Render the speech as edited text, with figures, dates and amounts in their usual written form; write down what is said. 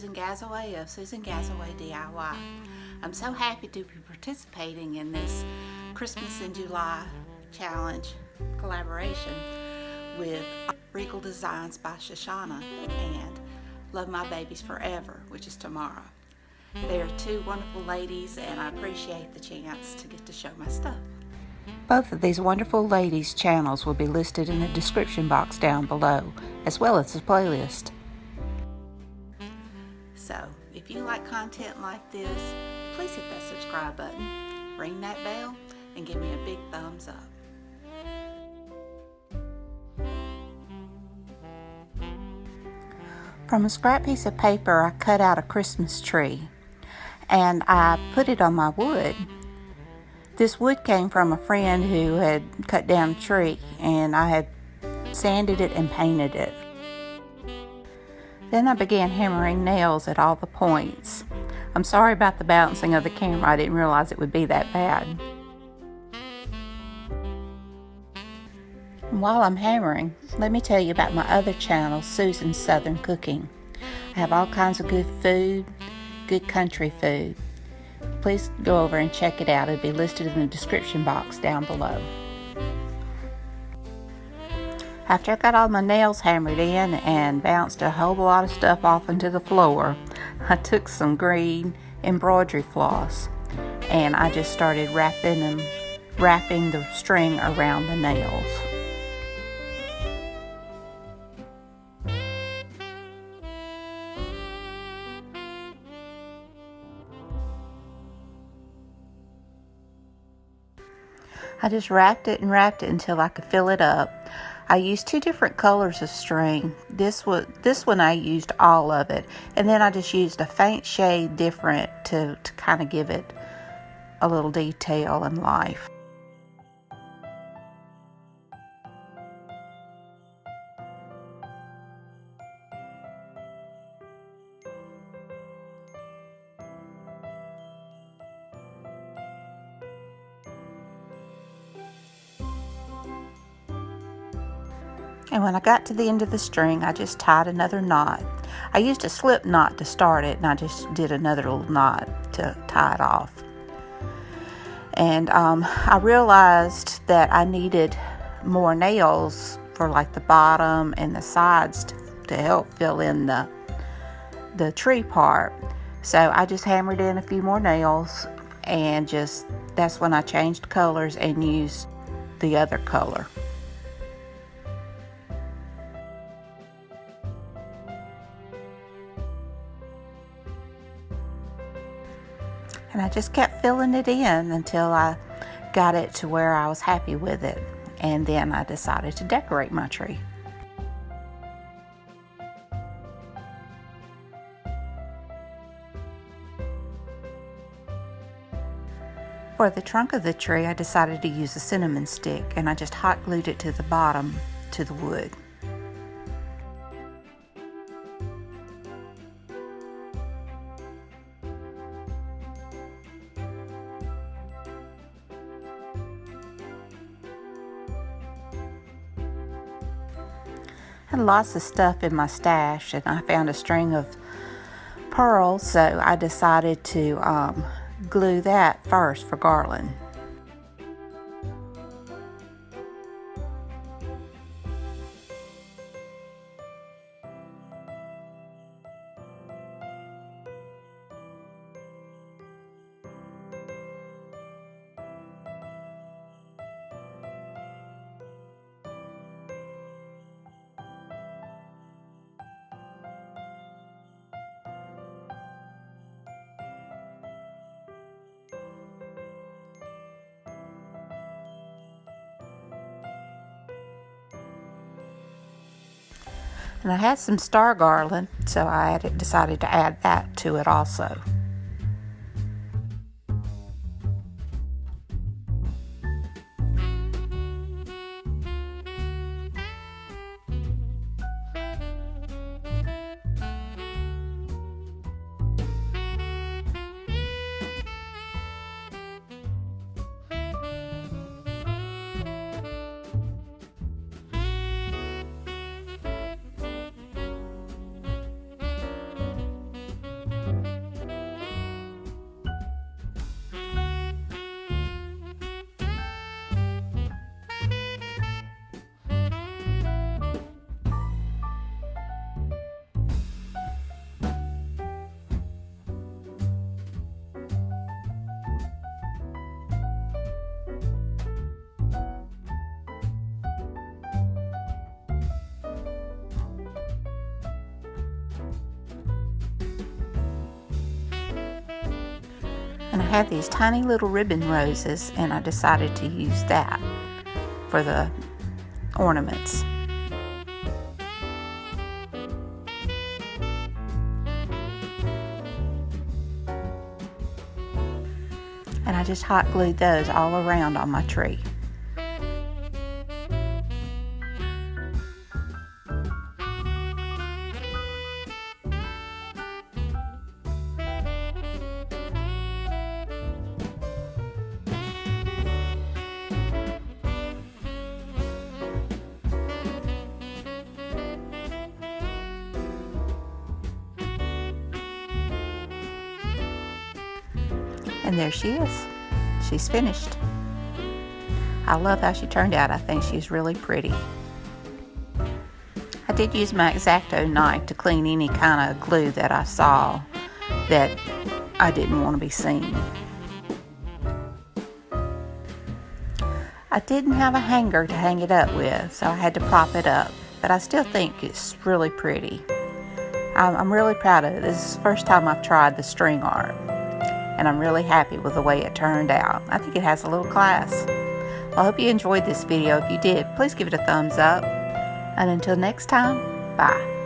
Susan Gazaway of Susan Gazaway DIY. I'm so happy to be participating in this Christmas in July challenge collaboration with Regal Designs by Shusana and Love My Babies Forever, which is tomorrow. They are two wonderful ladies and I appreciate the chance to get to show my stuff. Both of these wonderful ladies' channels will be listed in the description box down below, as well as the playlist. So, if you like content like this, please hit that subscribe button, ring that bell, and give me a big thumbs up. From a scrap piece of paper, I cut out a Christmas tree, and I put it on my wood. This wood came from a friend who had cut down a tree, and I had sanded it and painted it. Then I began hammering nails at all the points. I'm sorry about the bouncing of the camera. I didn't realize it would be that bad. While I'm hammering, let me tell you about my other channel, Susan's Southern Cooking. I have all kinds of good food, good country food. Please go over and check it out. It'll be listed in the description box down below. After I got all my nails hammered in and bounced a whole lot of stuff off into the floor, I took some green embroidery floss and I just started wrapping the string around the nails. I just wrapped it until I could fill it up. I used two different colors of string. This one I used all of it, and then I just used a faint shade different to kind of give it a little detail and life. And when I got to the end of the string, I just tied another knot. I used a slip knot to start it, and I just did another little knot to tie it off. And I realized that I needed more nails for like the bottom and the sides to help fill in the tree part. So I just hammered in a few more nails, and that's when I changed colors and used the other color. And I just kept filling it in until I got it to where I was happy with it. And then I decided to decorate my tree. For the trunk of the tree, I decided to use a cinnamon stick, and I just hot glued it to the bottom to the wood. I had lots of stuff in my stash, and I found a string of pearls, so I decided to glue that first for garland. And I had some star garland, so I decided to add that to it also. And I had these tiny little ribbon roses, and I decided to use that for the ornaments. And I just hot glued those all around on my tree. And there she is. She's finished. I love how she turned out. I think she's really pretty. I did use my X-Acto knife to clean any kind of glue that I saw that I didn't want to be seen. I didn't have a hanger to hang it up with, so I had to prop it up, but I still think it's really pretty. I'm really proud of it. This is the first time I've tried the string art, and I'm really happy with the way it turned out. I think it has a little class. Well, I hope you enjoyed this video. If you did, please give it a thumbs up. And until next time, bye.